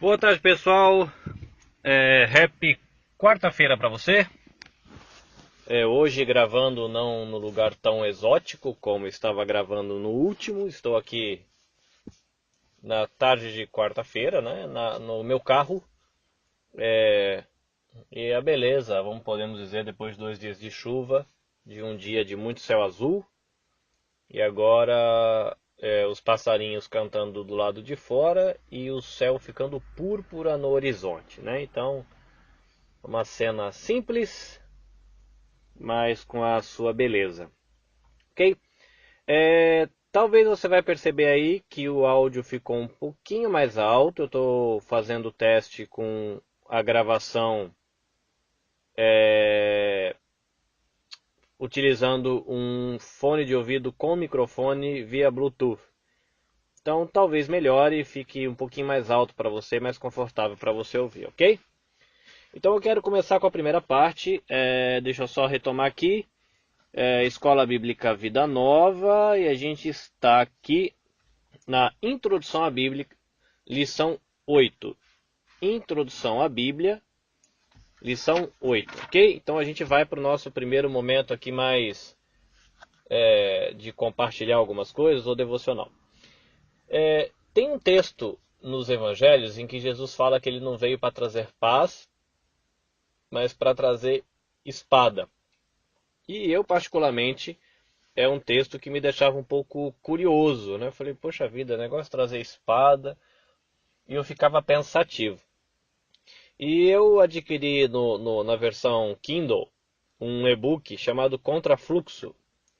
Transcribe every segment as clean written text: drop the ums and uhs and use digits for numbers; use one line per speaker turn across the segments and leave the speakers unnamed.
Boa tarde, pessoal. Happy quarta-feira para você. Hoje gravando não no lugar tão exótico como estava gravando no último. Estou aqui na tarde de quarta-feira, né, no meu carro. E a beleza, podemos dizer, depois de 2 dias de chuva, de um dia de muito céu azul. E agora os passarinhos cantando do lado de fora e o céu ficando púrpura no horizonte, né? Então, uma cena simples, mas com a sua beleza, ok? Talvez você vai perceber aí que o áudio ficou um pouquinho mais alto. Eu estou fazendo o teste com a gravação utilizando um fone de ouvido com microfone via Bluetooth. Então talvez melhore e fique um pouquinho mais alto para você, mais confortável para você ouvir, ok? Então eu quero começar com a primeira parte. Deixa eu só retomar aqui. Escola Bíblica Vida Nova, e a gente está aqui na Introdução à Bíblia, lição 8. Introdução à Bíblia, lição 8, ok? Então a gente vai para o nosso primeiro momento aqui mais de compartilhar algumas coisas, ou devocional. Tem um texto nos evangelhos em que Jesus fala que ele não veio para trazer paz, mas para trazer espada. E eu particularmente é um texto que me deixava um pouco curioso, né? Eu falei, poxa vida, negócio de trazer espada, e eu ficava pensativo. E eu adquiri na versão Kindle um e-book chamado Contrafluxo,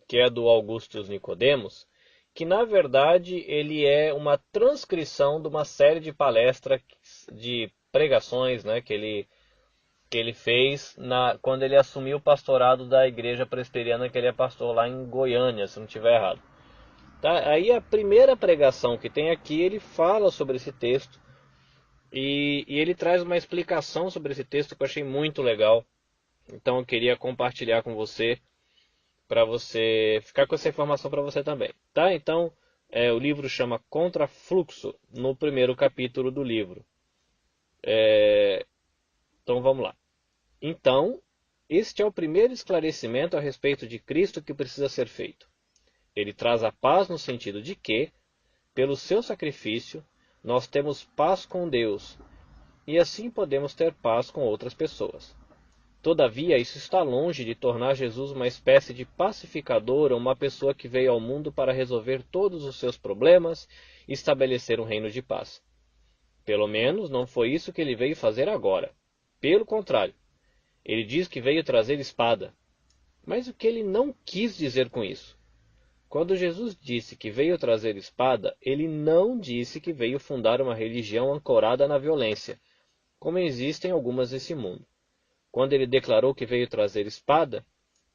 que é do Augustus Nicodemos, que na verdade ele é uma transcrição de uma série de palestras, de pregações, né, que ele fez quando ele assumiu o pastorado da igreja presbiteriana que ele é pastor lá em Goiânia, se não estiver errado. Tá? Aí a primeira pregação que tem aqui, ele fala sobre esse texto e ele traz uma explicação sobre esse texto que eu achei muito legal. Então eu queria compartilhar com você, para você ficar com essa informação para você também. Tá? Então o livro chama Contrafluxo, no primeiro capítulo do livro. Então vamos lá. Então, este é o primeiro esclarecimento a respeito de Cristo que precisa ser feito. Ele traz a paz no sentido de que, pelo seu sacrifício, nós temos paz com Deus, e assim podemos ter paz com outras pessoas. Todavia, isso está longe de tornar Jesus uma espécie de pacificador ou uma pessoa que veio ao mundo para resolver todos os seus problemas e estabelecer um reino de paz. Pelo menos não foi isso que ele veio fazer agora. Pelo contrário, ele diz que veio trazer espada. Mas o que ele não quis dizer com isso? Quando Jesus disse que veio trazer espada, ele não disse que veio fundar uma religião ancorada na violência, como existem algumas nesse mundo. Quando ele declarou que veio trazer espada,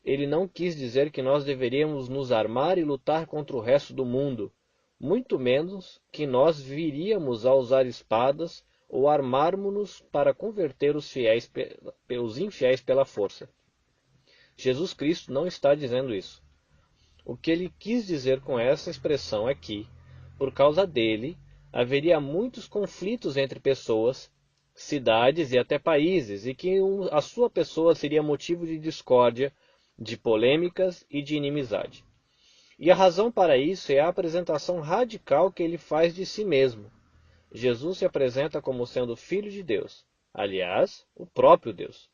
ele não quis dizer que nós deveríamos nos armar e lutar contra o resto do mundo, muito menos que nós viríamos a usar espadas ou armarmos-nos para converter os infiéis pela força. Jesus Cristo não está dizendo isso. O que ele quis dizer com essa expressão é que, por causa dele, haveria muitos conflitos entre pessoas, cidades e até países, e que a sua pessoa seria motivo de discórdia, de polêmicas e de inimizade. E a razão para isso é a apresentação radical que ele faz de si mesmo. Jesus se apresenta como sendo Filho de Deus, aliás, o próprio Deus.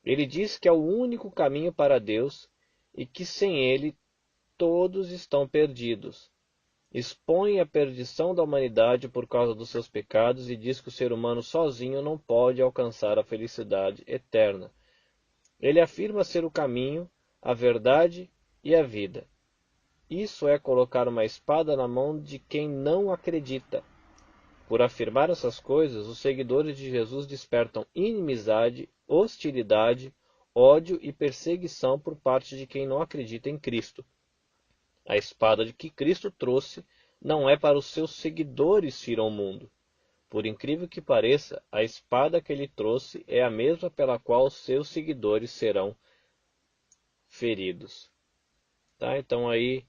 Ele diz que é o único caminho para Deus e que sem ele todos estão perdidos. Expõe a perdição da humanidade por causa dos seus pecados e diz que o ser humano sozinho não pode alcançar a felicidade eterna. Ele afirma ser o caminho, a verdade e a vida. Isso é colocar uma espada na mão de quem não acredita. Por afirmar essas coisas, os seguidores de Jesus despertam inimizade, hostilidade, ódio e perseguição por parte de quem não acredita em Cristo. A espada de que Cristo trouxe não é para os seus seguidores vir ao mundo. Por incrível que pareça, a espada que ele trouxe é a mesma pela qual seus seguidores serão feridos. Tá? Então aí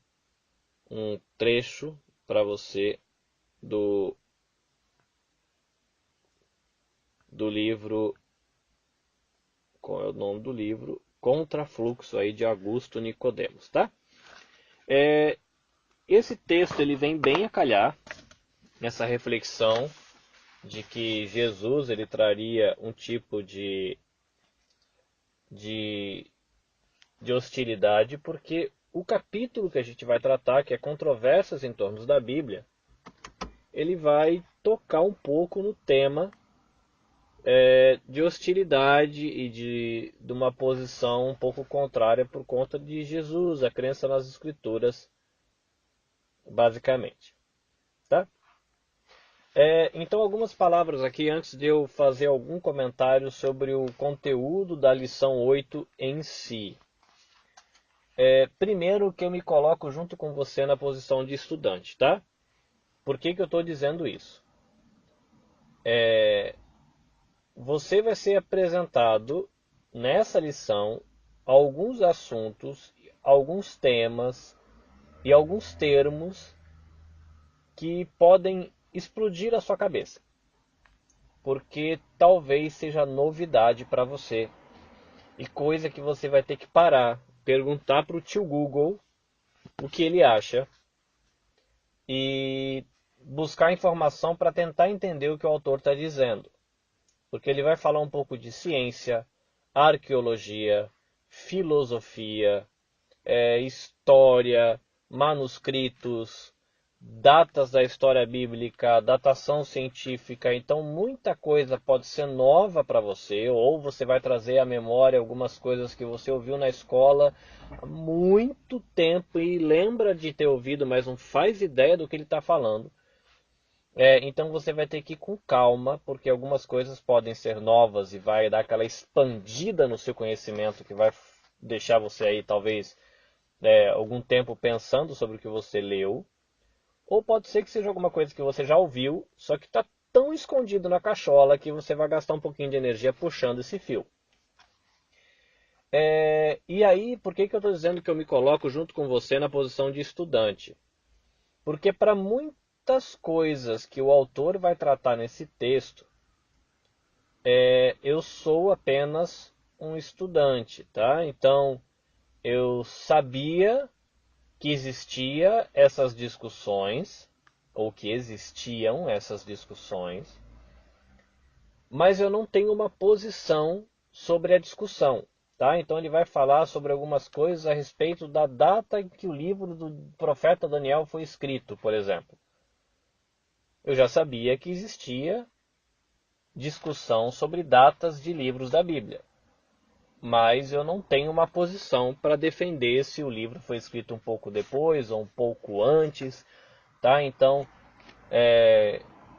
um trecho para você do do livro, qual é o nome do livro? Contrafluxo aí de Augusto Nicodemos, tá? Esse texto ele vem bem a calhar nessa reflexão de que Jesus ele traria um tipo de hostilidade, porque o capítulo que a gente vai tratar, que é controvérsias em torno da Bíblia, ele vai tocar um pouco no tema de hostilidade e de uma posição um pouco contrária por conta de Jesus, a crença nas Escrituras, basicamente. Tá? Então, algumas palavras aqui antes de eu fazer algum comentário sobre o conteúdo da lição 8 em si. Primeiro que eu me coloco junto com você na posição de estudante, tá? Por que eu estou dizendo isso? Você vai ser apresentado nessa lição alguns assuntos, alguns temas e alguns termos que podem explodir a sua cabeça, porque talvez seja novidade para você e coisa que você vai ter que parar, perguntar para o tio Google o que ele acha e buscar informação para tentar entender o que o autor está dizendo. Porque ele vai falar um pouco de ciência, arqueologia, filosofia, história, manuscritos, datas da história bíblica, datação científica. Então muita coisa pode ser nova para você, ou você vai trazer à memória algumas coisas que você ouviu na escola há muito tempo e lembra de ter ouvido, mas não faz ideia do que ele está falando. Então você vai ter que ir com calma, porque algumas coisas podem ser novas e vai dar aquela expandida no seu conhecimento que vai deixar você aí talvez algum tempo pensando sobre o que você leu. Ou pode ser que seja alguma coisa que você já ouviu, só que está tão escondido na cachola que você vai gastar um pouquinho de energia puxando esse fio. E aí, por que eu estou dizendo que eu me coloco junto com você na posição de estudante? Porque para muitas coisas que o autor vai tratar nesse texto, eu sou apenas um estudante, tá? Então, eu sabia que existia essas discussões, ou que existiam essas discussões, mas eu não tenho uma posição sobre a discussão, tá? Então ele vai falar sobre algumas coisas a respeito da data em que o livro do profeta Daniel foi escrito, por exemplo. Eu já sabia que existia discussão sobre datas de livros da Bíblia, mas eu não tenho uma posição para defender se o livro foi escrito um pouco depois ou um pouco antes, tá? Então,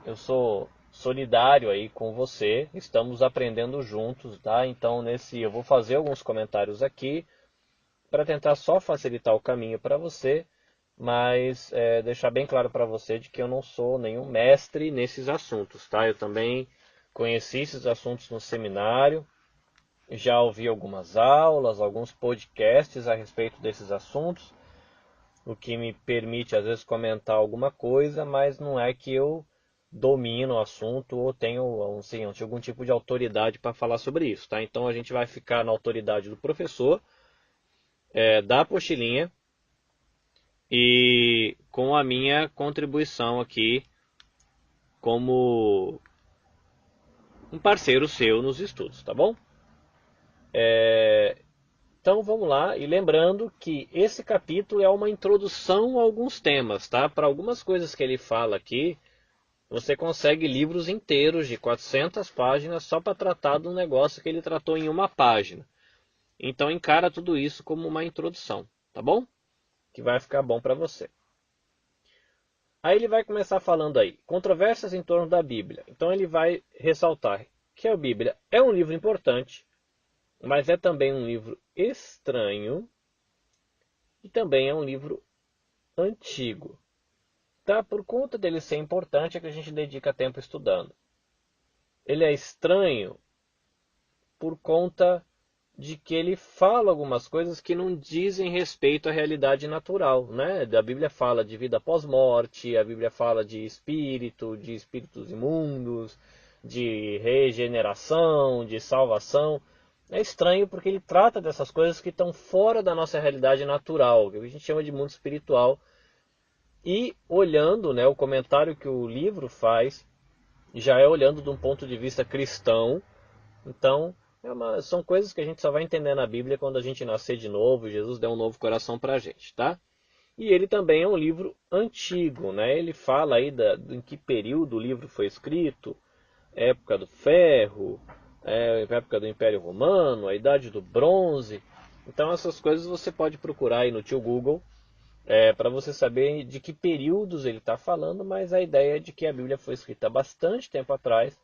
eu sou solidário aí com você, estamos aprendendo juntos, tá? Então, eu vou fazer alguns comentários aqui para tentar só facilitar o caminho para você, mas deixar bem claro para você de que eu não sou nenhum mestre nesses assuntos, tá? Eu também conheci esses assuntos no seminário, já ouvi algumas aulas, alguns podcasts a respeito desses assuntos, o que me permite às vezes comentar alguma coisa, mas não é que eu domino o assunto ou tenho assim, algum tipo de autoridade para falar sobre isso, tá? Então a gente vai ficar na autoridade do professor, da apostilinha e com a minha contribuição aqui como um parceiro seu nos estudos, tá bom? Então vamos lá, e lembrando que esse capítulo é uma introdução a alguns temas, tá? Para algumas coisas que ele fala aqui, você consegue livros inteiros de 400 páginas só para tratar de um negócio que ele tratou em uma página. Então encara tudo isso como uma introdução, tá bom? Que vai ficar bom para você. Aí ele vai começar falando aí, controvérsias em torno da Bíblia. Então ele vai ressaltar que a Bíblia é um livro importante, mas é também um livro estranho e também é um livro antigo. Tá? Por conta dele ser importante é que a gente dedica tempo estudando. Ele é estranho por conta de que ele fala algumas coisas que não dizem respeito à realidade natural, né? A Bíblia fala de vida após morte, a Bíblia fala de espírito, de espíritos imundos, de regeneração, de salvação. É estranho porque ele trata dessas coisas que estão fora da nossa realidade natural, que a gente chama de mundo espiritual. E olhando, né, o comentário que o livro faz, já é olhando de um ponto de vista cristão. Então, são coisas que a gente só vai entender na Bíblia quando a gente nascer de novo, Jesus der um novo coração para a gente, tá? E ele também é um livro antigo, né? Ele fala aí em que período o livro foi escrito, época do ferro, época do Império Romano, a Idade do Bronze. Então essas coisas você pode procurar aí no tio Google, para você saber de que períodos ele está falando, mas a ideia é de que a Bíblia foi escrita há bastante tempo atrás.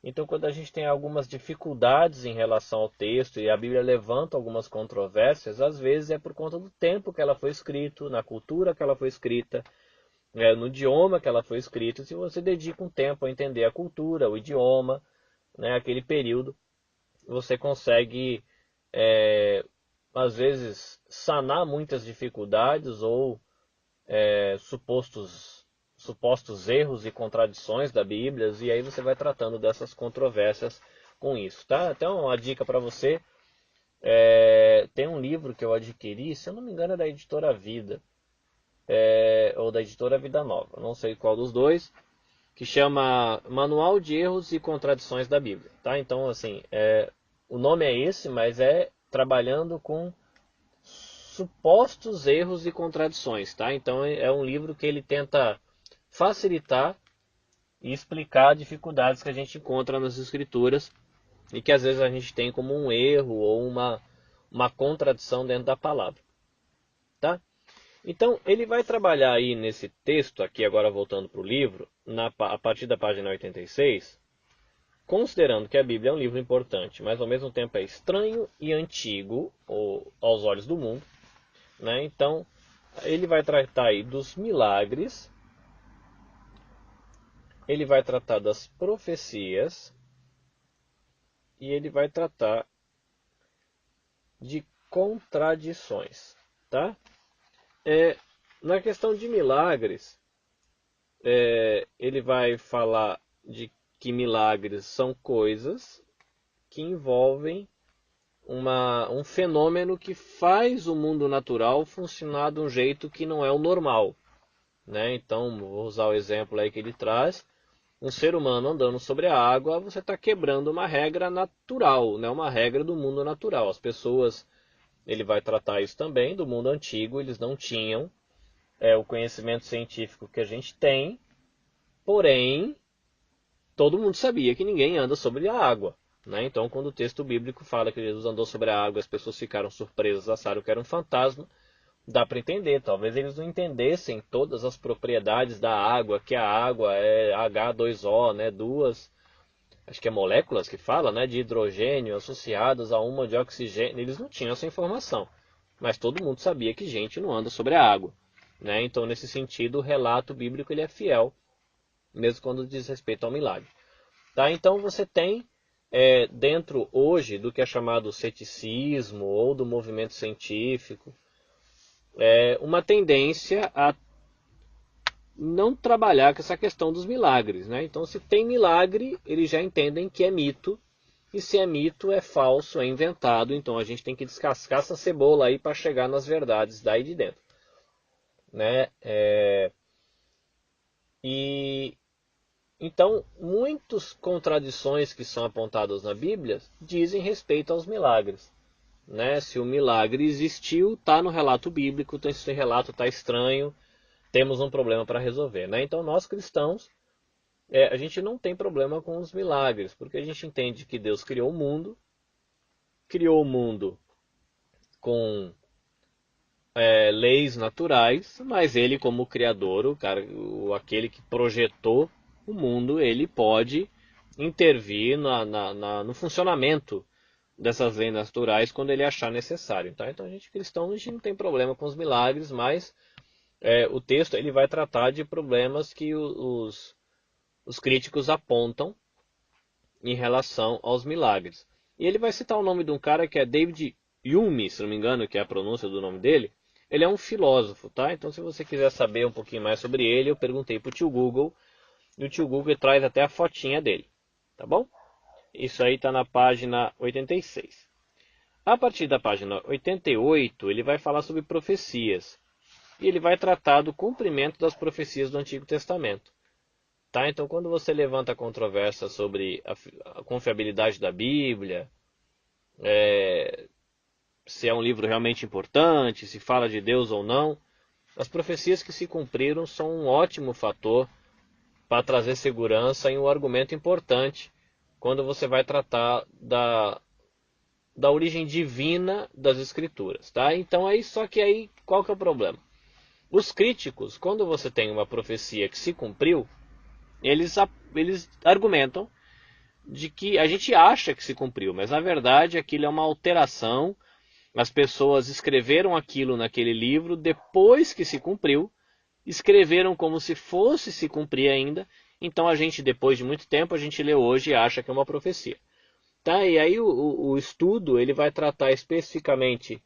Então, quando a gente tem algumas dificuldades em relação ao texto e a Bíblia levanta algumas controvérsias, às vezes é por conta do tempo que ela foi escrita, na cultura que ela foi escrita, no idioma que ela foi escrita. Se você dedica um tempo a entender a cultura, o idioma, né, aquele período, você consegue, às vezes, sanar muitas dificuldades ou supostos erros e contradições da Bíblia, e aí você vai tratando dessas controvérsias com isso, tá? Então, uma dica para você, tem um livro que eu adquiri, se eu não me engano é da Editora Vida, ou da Editora Vida Nova, não sei qual dos dois, que chama Manual de Erros e Contradições da Bíblia, tá? Então, assim, o nome é esse, mas é trabalhando com supostos erros e contradições, tá? Então é um livro que ele tenta facilitar e explicar dificuldades que a gente encontra nas escrituras e que às vezes a gente tem como um erro ou uma contradição dentro da palavra, tá? Então ele vai trabalhar aí nesse texto aqui, agora voltando para o livro, a partir da página 86, considerando que a Bíblia é um livro importante, mas ao mesmo tempo é estranho e antigo aos olhos do mundo, né? Então ele vai tratar aí dos milagres, ele vai tratar das profecias e ele vai tratar de contradições, tá? Na questão de milagres, ele vai falar de que milagres são coisas que envolvem um fenômeno que faz o mundo natural funcionar de um jeito que não é o normal, né? Então, vou usar o exemplo aí que ele traz. Um ser humano andando sobre a água, você está quebrando uma regra natural, né? Uma regra do mundo natural. As pessoas, ele vai tratar isso também, do mundo antigo, eles não tinham o conhecimento científico que a gente tem, porém, todo mundo sabia que ninguém anda sobre a água, né? Então, quando o texto bíblico fala que Jesus andou sobre a água, as pessoas ficaram surpresas, acharam que era um fantasma, dá para entender. Talvez eles não entendessem todas as propriedades da água, que a água é H2O, né? Acho que é moléculas que fala, né? De hidrogênio associadas a uma de oxigênio. Eles não tinham essa informação, mas todo mundo sabia que gente não anda sobre a água, né? Então, nesse sentido, o relato bíblico ele é fiel, mesmo quando diz respeito ao milagre. Tá? Então, você tem dentro hoje do que é chamado ceticismo ou do movimento científico, uma tendência a não trabalhar com essa questão dos milagres, né? Então, se tem milagre, eles já entendem que é mito, e se é mito, é falso, é inventado. Então, a gente tem que descascar essa cebola aí para chegar nas verdades daí de dentro, né? E então, muitas contradições que são apontadas na Bíblia dizem respeito aos milagres, né? Se o milagre existiu, está no relato bíblico, então esse relato está estranho, temos um problema para resolver, né? Então, nós cristãos, a gente não tem problema com os milagres, porque a gente entende que Deus criou o mundo com leis naturais, mas ele como criador, aquele que projetou o mundo, ele pode intervir no funcionamento dessas leis naturais quando ele achar necessário. Tá? Então a gente cristão, a gente não tem problema com os milagres, mas o texto ele vai tratar de problemas que os críticos apontam em relação aos milagres. E ele vai citar o nome de um cara que é David Hume, se não me engano, que é a pronúncia do nome dele. Ele é um filósofo, tá? Então, se você quiser saber um pouquinho mais sobre ele, eu perguntei para o tio Google, e o tio Google traz até a fotinha dele, tá bom? Isso aí está na página 86. A partir da página 88, ele vai falar sobre profecias. E ele vai tratar do cumprimento das profecias do Antigo Testamento. Tá? Então, quando você levanta a controvérsia sobre a confiabilidade da Bíblia, se é um livro realmente importante, se fala de Deus ou não, as profecias que se cumpriram são um ótimo fator para trazer segurança e um argumento importante quando você vai tratar da origem divina das Escrituras. Tá? Então, só que aí, qual que é o problema? Os críticos, quando você tem uma profecia que se cumpriu, eles argumentam de que a gente acha que se cumpriu, mas na verdade aquilo é uma alteração. As pessoas escreveram aquilo naquele livro depois que se cumpriu, escreveram como se fosse se cumprir ainda, então a gente, depois de muito tempo, a gente lê hoje e acha que é uma profecia. Tá? E aí o estudo ele vai tratar especificamente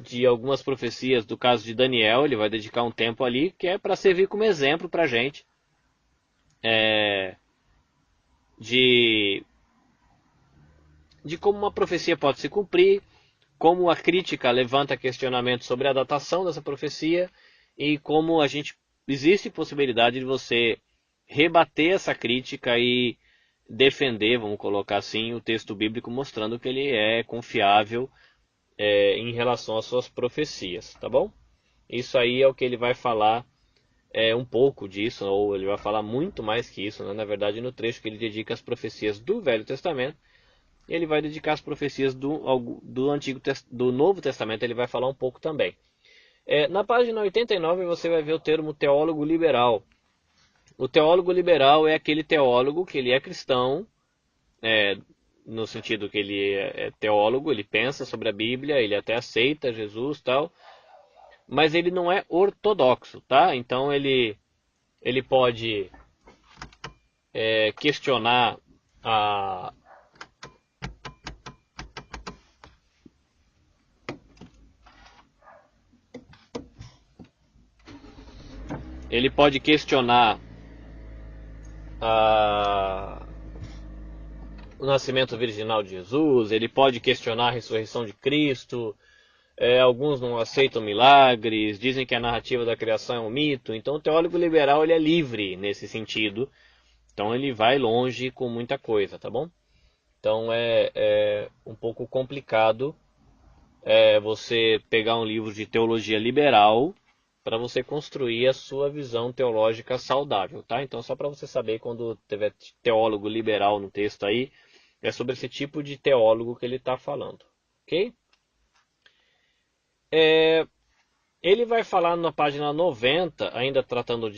de algumas profecias do caso de Daniel, ele vai dedicar um tempo ali, que é para servir como exemplo para a gente de como uma profecia pode se cumprir, como a crítica levanta questionamentos sobre a datação dessa profecia e como existe possibilidade de você rebater essa crítica e defender, vamos colocar assim, o texto bíblico mostrando que ele é confiável em relação às suas profecias, tá bom? Isso aí é o que ele vai falar um pouco disso, ou ele vai falar muito mais que isso, né? Na verdade, no trecho que ele dedica às profecias do Velho Testamento, ele vai dedicar as profecias do Novo Testamento, ele vai falar um pouco também. Na página 89 você vai ver o termo teólogo liberal. O teólogo liberal é aquele teólogo que ele é cristão, no sentido que ele é teólogo, ele pensa sobre a Bíblia, ele até aceita Jesus e tal, mas ele não é ortodoxo, tá? Então ele pode questionar a ele pode questionar o nascimento virginal de Jesus, ele pode questionar a ressurreição de Cristo. Alguns não aceitam milagres, dizem que a narrativa da criação é um mito. Então o teólogo liberal ele é livre nesse sentido. Então ele vai longe com muita coisa, tá bom? Então é um pouco complicado você pegar um livro de teologia liberal para você construir a sua visão teológica saudável, tá? Então só para você saber, quando tiver teólogo liberal no texto aí, é sobre esse tipo de teólogo que ele está falando, ok? Ele vai falar na página 90, ainda tratando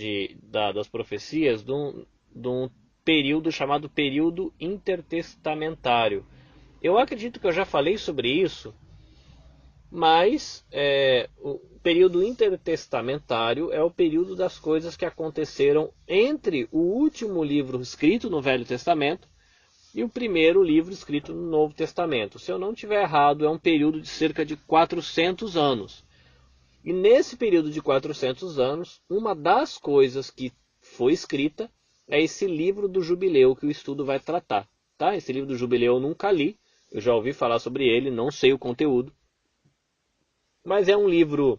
das profecias, de um período chamado período intertestamentário. Eu acredito que eu já falei sobre isso, mas o período intertestamentário é o período das coisas que aconteceram entre o último livro escrito no Velho Testamento e o primeiro livro escrito no Novo Testamento. Se eu não estiver errado, é um período de cerca de 400 anos. E nesse período de 400 anos, uma das coisas que foi escrita é esse livro do Jubileu que o estudo vai tratar. Tá? Esse livro do Jubileu eu nunca li, eu já ouvi falar sobre ele, não sei o conteúdo. Mas é um livro,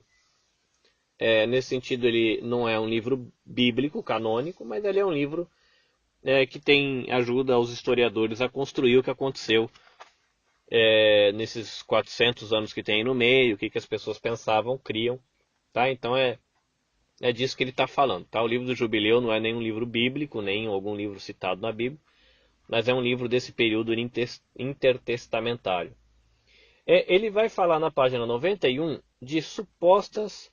nesse sentido ele não é um livro bíblico, canônico, mas ele é um livro que ajuda os historiadores a construir o que aconteceu nesses 400 anos que tem aí no meio, o que as pessoas pensavam, criam. Tá? Então é disso que ele está falando. Tá? O livro do Jubileu não é nenhum livro bíblico, nem algum livro citado na Bíblia, mas é um livro desse período intertestamentário. Ele vai falar na página 91 de supostas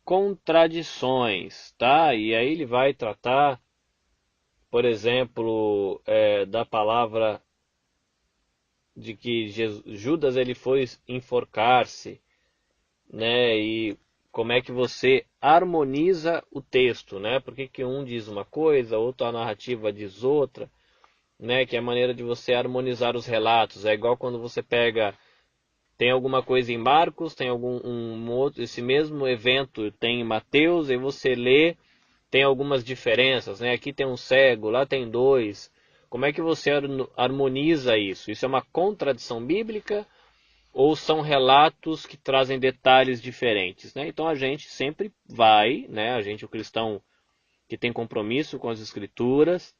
contradições, tá? E aí ele vai tratar, por exemplo, da palavra de que Judas ele foi enforcar-se, né? E como é que você harmoniza o texto, né? Por que um diz uma coisa, a narrativa diz outra, né? Que é a maneira de você harmonizar os relatos. É igual quando você tem alguma coisa em Marcos, tem esse mesmo evento tem em Mateus, e você lê tem algumas diferenças, né? Aqui tem um cego, lá tem dois. Como é que você harmoniza isso? Isso é uma contradição bíblica ou são relatos que trazem detalhes diferentes, né? Então a gente sempre vai, né? A gente, o cristão que tem compromisso com as escrituras,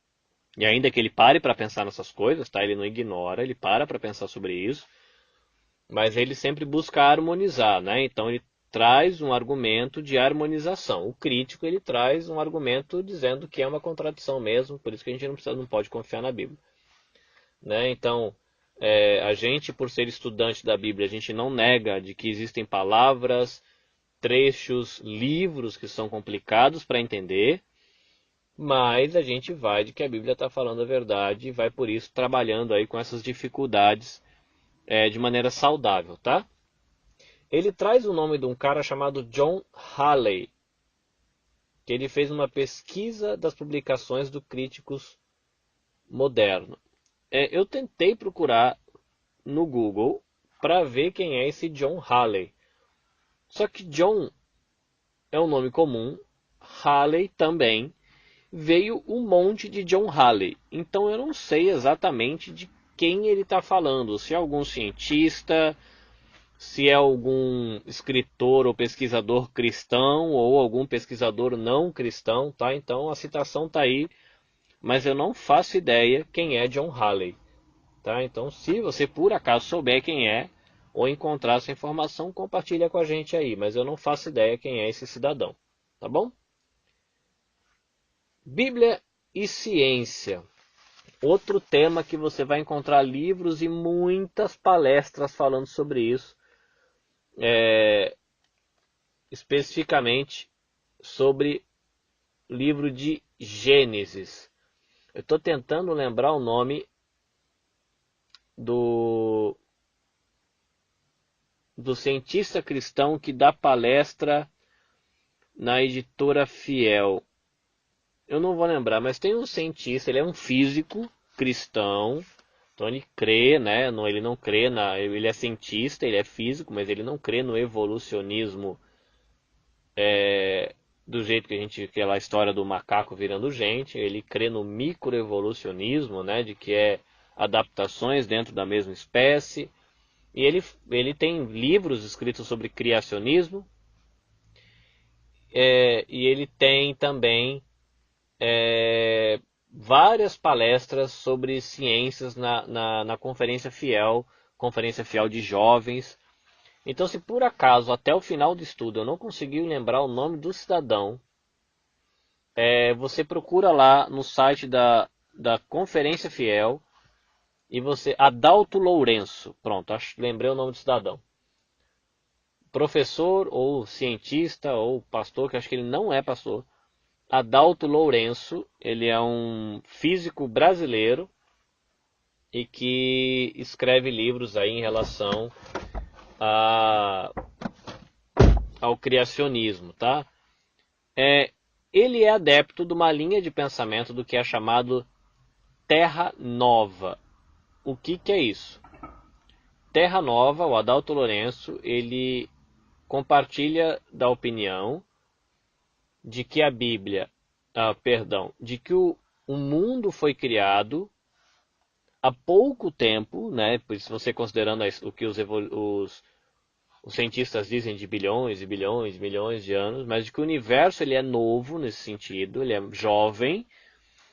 e ainda que ele pare para pensar nessas coisas, tá? Ele não ignora, ele para pensar sobre isso, mas ele sempre busca harmonizar, né? Então ele traz um argumento de harmonização. O crítico ele traz um argumento dizendo que é uma contradição mesmo, por isso que a gente não pode confiar na Bíblia, né? Então a gente, por ser estudante da Bíblia, a gente não nega de que existem palavras, trechos, livros que são complicados para entender, mas a gente vai de que a Bíblia está falando a verdade e vai por isso trabalhando aí com essas dificuldades de maneira saudável, tá? Ele traz o nome de um cara chamado John Halley, que ele fez uma pesquisa das publicações do Críticos Moderno. Eu tentei procurar no Google para ver quem é esse John Halley. Só que John é um nome comum, Halley também, veio um monte de John Halley. Então eu não sei exatamente de quem ele está falando, se é algum cientista, se é algum escritor ou pesquisador cristão ou algum pesquisador não cristão, tá? Então a citação está aí, mas eu não faço ideia quem é John Halley, tá? Então se você por acaso souber quem é ou encontrar essa informação, compartilha com a gente aí, mas eu não faço ideia quem é esse cidadão, tá bom? Bíblia e ciência. Outro tema que você vai encontrar livros e muitas palestras falando sobre isso. Especificamente sobre o livro de Gênesis. Eu estou tentando lembrar o nome do cientista cristão que dá palestra na editora Fiel. Eu não vou lembrar, mas tem um cientista, ele é um físico cristão, então ele crê, né? Não, ele não crê ele é cientista, ele é físico, mas ele não crê no evolucionismo do jeito que a gente, que é a história do macaco virando gente. Ele crê no microevolucionismo, né? De que é adaptações dentro da mesma espécie. E ele tem livros escritos sobre criacionismo. E ele tem também várias palestras sobre ciências na Conferência Fiel de Jovens. Então, se por acaso, até o final do estudo, eu não conseguir lembrar o nome do cidadão, você procura lá no site da Conferência Fiel e você... Adalto Lourenço. Pronto, lembrei o nome do cidadão. Professor ou cientista ou pastor, que acho que ele não é pastor. Adalto Lourenço, ele é um físico brasileiro e que escreve livros aí em relação ao criacionismo, tá? Ele é adepto de uma linha de pensamento do que é chamado Terra Nova. O que é isso? Terra Nova, o Adalto Lourenço, ele compartilha da opinião de que a Bíblia, de que o mundo foi criado há pouco tempo, né? Pois se você considerando o que os cientistas dizem de bilhões e bilhões, milhões de anos, mas de que o universo ele é novo nesse sentido, ele é jovem,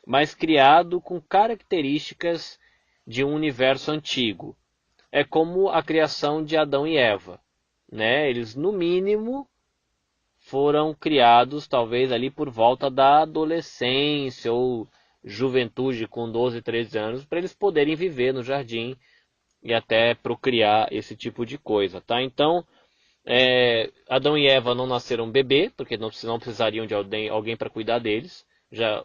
mas criado com características de um universo antigo. É como a criação de Adão e Eva, né? Eles no mínimo foram criados talvez ali por volta da adolescência ou juventude com 12, 13 anos, para eles poderem viver no jardim e até procriar esse tipo de coisa, tá? Então, Adão e Eva não nasceram bebê, porque não precisariam de alguém para cuidar deles, já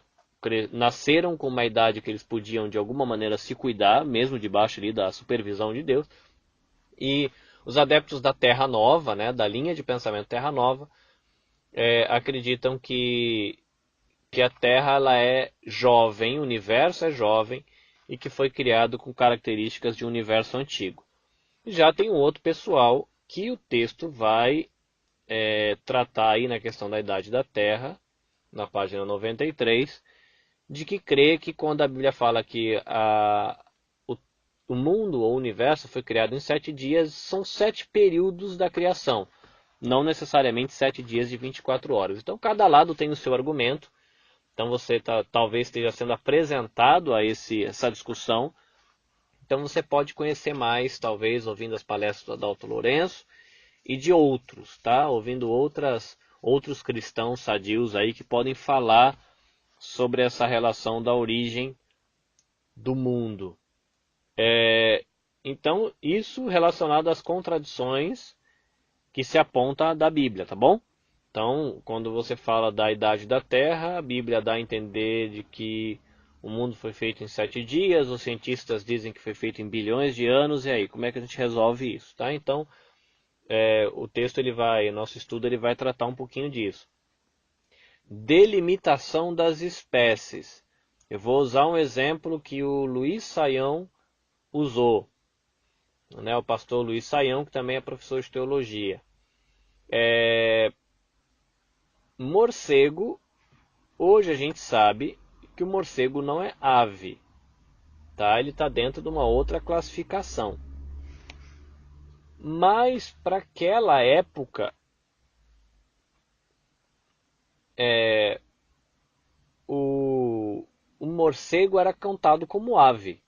nasceram com uma idade que eles podiam de alguma maneira se cuidar, mesmo debaixo ali da supervisão de Deus. E os adeptos da Terra Nova, né, da linha de pensamento Terra Nova, acreditam que a Terra ela é jovem, o universo é jovem e que foi criado com características de um universo antigo. Já tem um outro pessoal que o texto vai tratar aí na questão da idade da Terra, na página 93, de que crê que quando a Bíblia fala que o mundo ou o universo foi criado em 7 dias, são 7 períodos da criação, não necessariamente 7 dias de 24 horas. Então cada lado tem o seu argumento. Então você talvez esteja sendo apresentado a essa discussão. Então você pode conhecer mais, talvez, ouvindo as palestras do Adalto Lourenço e de outros, tá? Ouvindo outros cristãos sadios aí que podem falar sobre essa relação da origem do mundo. Então, isso relacionado às contradições que se aponta da Bíblia, tá bom? Então, quando você fala da idade da Terra, a Bíblia dá a entender de que o mundo foi feito em 7 dias, os cientistas dizem que foi feito em bilhões de anos, e aí, como é que a gente resolve isso, tá? Então, o texto, nosso estudo, ele vai tratar um pouquinho disso. Delimitação das espécies. Eu vou usar um exemplo que o Luiz Saião usou, né? O pastor Luiz Saião, que também é professor de teologia. Morcego, hoje a gente sabe que o morcego não é ave, tá? Ele está dentro de uma outra classificação. Mas para aquela época, o morcego era contado como ave.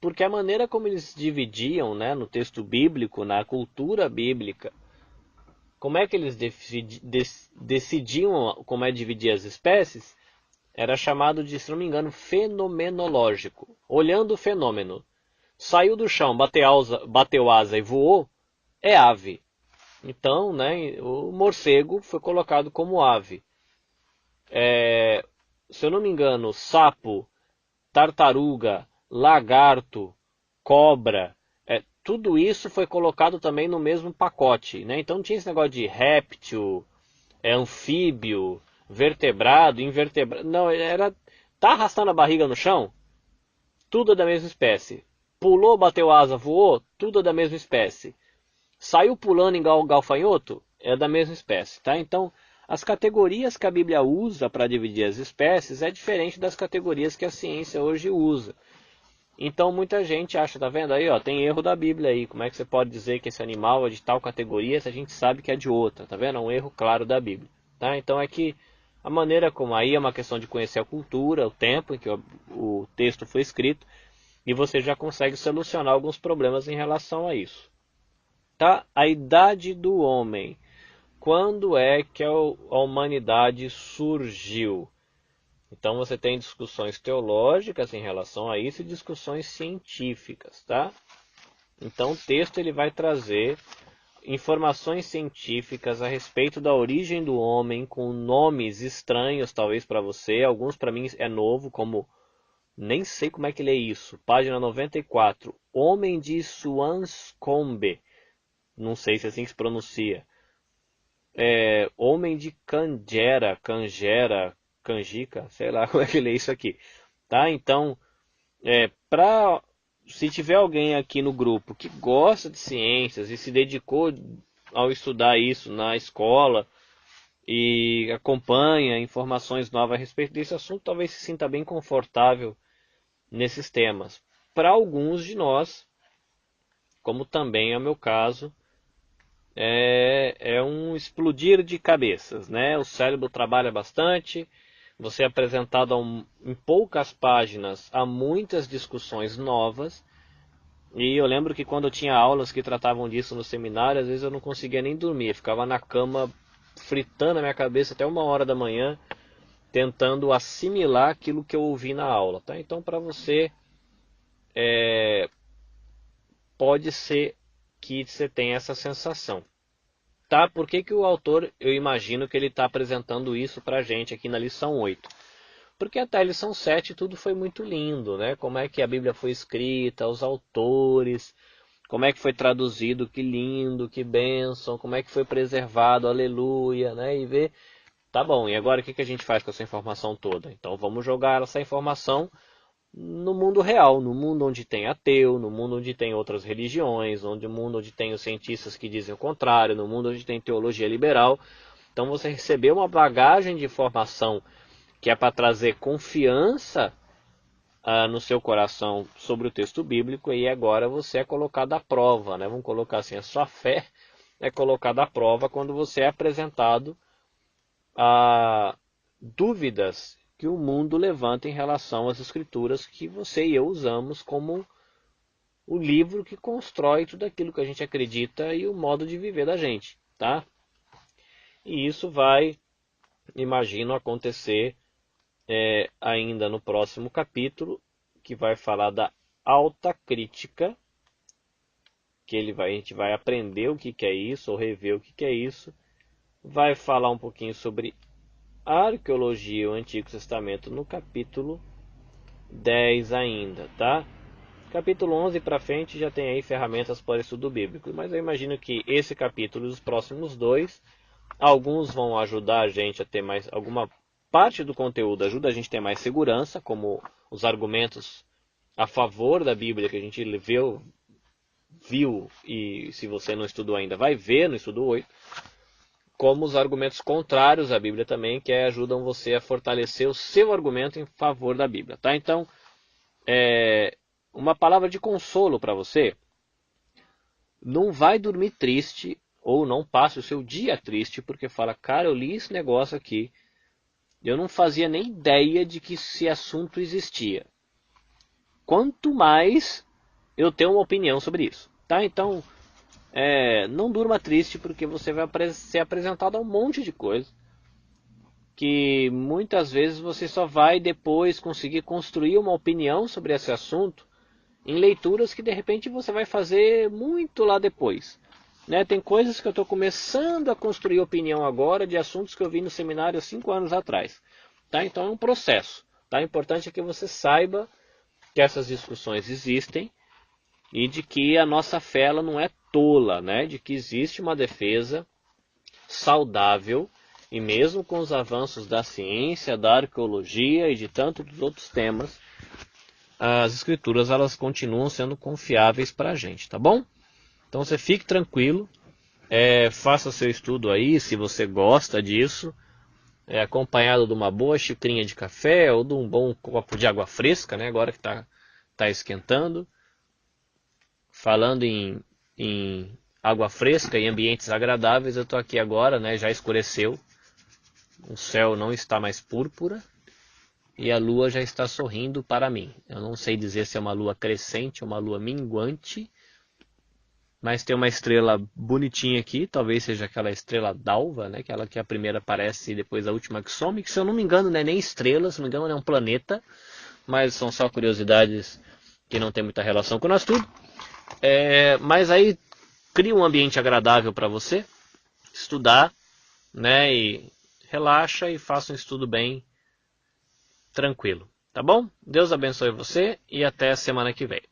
Porque a maneira como eles dividiam, né, no texto bíblico, na cultura bíblica, como é que eles decidiam como é dividir as espécies, era chamado de, se não me engano, fenomenológico. Olhando o fenômeno. Saiu do chão, bateu asa e voou, é ave. Então, né, o morcego foi colocado como ave. Se eu não me engano, sapo, tartaruga, lagarto, cobra, tudo isso foi colocado também no mesmo pacote, né? Então não tinha esse negócio de réptil, anfíbio, vertebrado, invertebrado. Não, tá arrastando a barriga no chão, tudo é da mesma espécie. Pulou, bateu asa, voou, tudo é da mesma espécie. Saiu pulando igual gafanhoto, é da mesma espécie, tá? Então, as categorias que a Bíblia usa para dividir as espécies é diferente das categorias que a ciência hoje usa. Então muita gente acha, tá vendo aí, ó, tem erro da Bíblia aí. Como é que você pode dizer que esse animal é de tal categoria se a gente sabe que é de outra, tá vendo? É um erro claro da Bíblia, tá? Então é que a maneira como aí é uma questão de conhecer a cultura, o tempo em que o texto foi escrito, e você já consegue solucionar alguns problemas em relação a isso. Tá? A idade do homem. Quando é que a humanidade surgiu? Então você tem discussões teológicas em relação a isso e discussões científicas, tá? Então o texto ele vai trazer informações científicas a respeito da origem do homem com nomes estranhos talvez para você, alguns para mim é novo, como nem sei como é que lê isso. Página 94. Homem de Swanscombe. Não sei se é assim que se pronuncia. Homem de Canjica, sei lá como é que lê isso aqui, tá? Então, se tiver alguém aqui no grupo que gosta de ciências e se dedicou ao estudar isso na escola e acompanha informações novas a respeito desse assunto, talvez se sinta bem confortável nesses temas. Para alguns de nós, como também é o meu caso, é um explodir de cabeças, né? O cérebro trabalha bastante, você é apresentado em poucas páginas a muitas discussões novas, e eu lembro que quando eu tinha aulas que tratavam disso no seminário, às vezes eu não conseguia nem dormir, eu ficava na cama fritando a minha cabeça até 1 hora da manhã, tentando assimilar aquilo que eu ouvi na aula, tá? Então para você, pode ser que você tenha essa sensação. Tá? Por que o autor, eu imagino que ele está apresentando isso para a gente aqui na lição 8? Porque até a lição 7 tudo foi muito lindo, né? Como é que a Bíblia foi escrita, os autores, como é que foi traduzido, que lindo, que bênção, como é que foi preservado, aleluia, né? E ver, tá bom, e agora o que a gente faz com essa informação toda? Então vamos jogar essa informação no mundo real, no mundo onde tem ateu, no mundo onde tem outras religiões, no mundo onde tem os cientistas que dizem o contrário, no mundo onde tem teologia liberal. Então você recebeu uma bagagem de informação que é para trazer confiança no seu coração sobre o texto bíblico, e agora você é colocado à prova, né? Vamos colocar assim, a sua fé é colocada à prova quando você é apresentado a dúvidas que o mundo levanta em relação às escrituras que você e eu usamos como o livro que constrói tudo aquilo que a gente acredita e o modo de viver da gente, tá? E isso vai, imagino, acontecer ainda no próximo capítulo, que vai falar da alta crítica, que a gente vai aprender o que é isso, ou rever o que é isso. Vai falar um pouquinho sobre a arqueologia e o Antigo Testamento no capítulo 10 ainda, tá? Capítulo 11 para frente já tem aí ferramentas para estudo bíblico, mas eu imagino que esse capítulo e os próximos dois, alguns vão ajudar a gente a ter mais, alguma parte do conteúdo ajuda a gente a ter mais segurança, como os argumentos a favor da Bíblia que a gente viu, e se você não estudou ainda vai ver no estudo 8, como os argumentos contrários à Bíblia também, que ajudam você a fortalecer o seu argumento em favor da Bíblia, tá? Então, uma palavra de consolo para você: não vai dormir triste, ou não passe o seu dia triste, porque fala, cara, eu li esse negócio aqui, eu não fazia nem ideia de que esse assunto existia. Quanto mais eu tenho uma opinião sobre isso, tá? Então, não durma triste, porque você vai ser apresentado a um monte de coisa que muitas vezes você só vai depois conseguir construir uma opinião sobre esse assunto em leituras que de repente você vai fazer muito lá depois, né? Tem coisas que eu estou começando a construir opinião agora de assuntos que eu vi no seminário há 5 anos atrás, tá? Então é um processo, tá? O importante é que você saiba que essas discussões existem e de que a nossa fé ela não é tola, né? De que existe uma defesa saudável, e mesmo com os avanços da ciência, da arqueologia e de tantos outros temas, as escrituras elas continuam sendo confiáveis para a gente, tá bom? Então você fique tranquilo, faça seu estudo aí, se você gosta disso, acompanhado de uma boa xicrinha de café ou de um bom copo de água fresca, né? Agora que tá esquentando. Falando em água fresca e ambientes agradáveis, eu estou aqui agora, né? Já escureceu, o céu não está mais púrpura e a lua já está sorrindo para mim. Eu não sei dizer se é uma lua crescente ou uma lua minguante, mas tem uma estrela bonitinha aqui, talvez seja aquela estrela d'alva, né? Aquela que a primeira aparece e depois a última que some, que se eu não me engano não é nem estrela, se não me engano é um planeta, mas são só curiosidades que não tem muita relação com o nosso tudo. Mas aí cria um ambiente agradável para você estudar, né? E relaxa e faça um estudo bem tranquilo, tá bom? Deus abençoe você e até a semana que vem.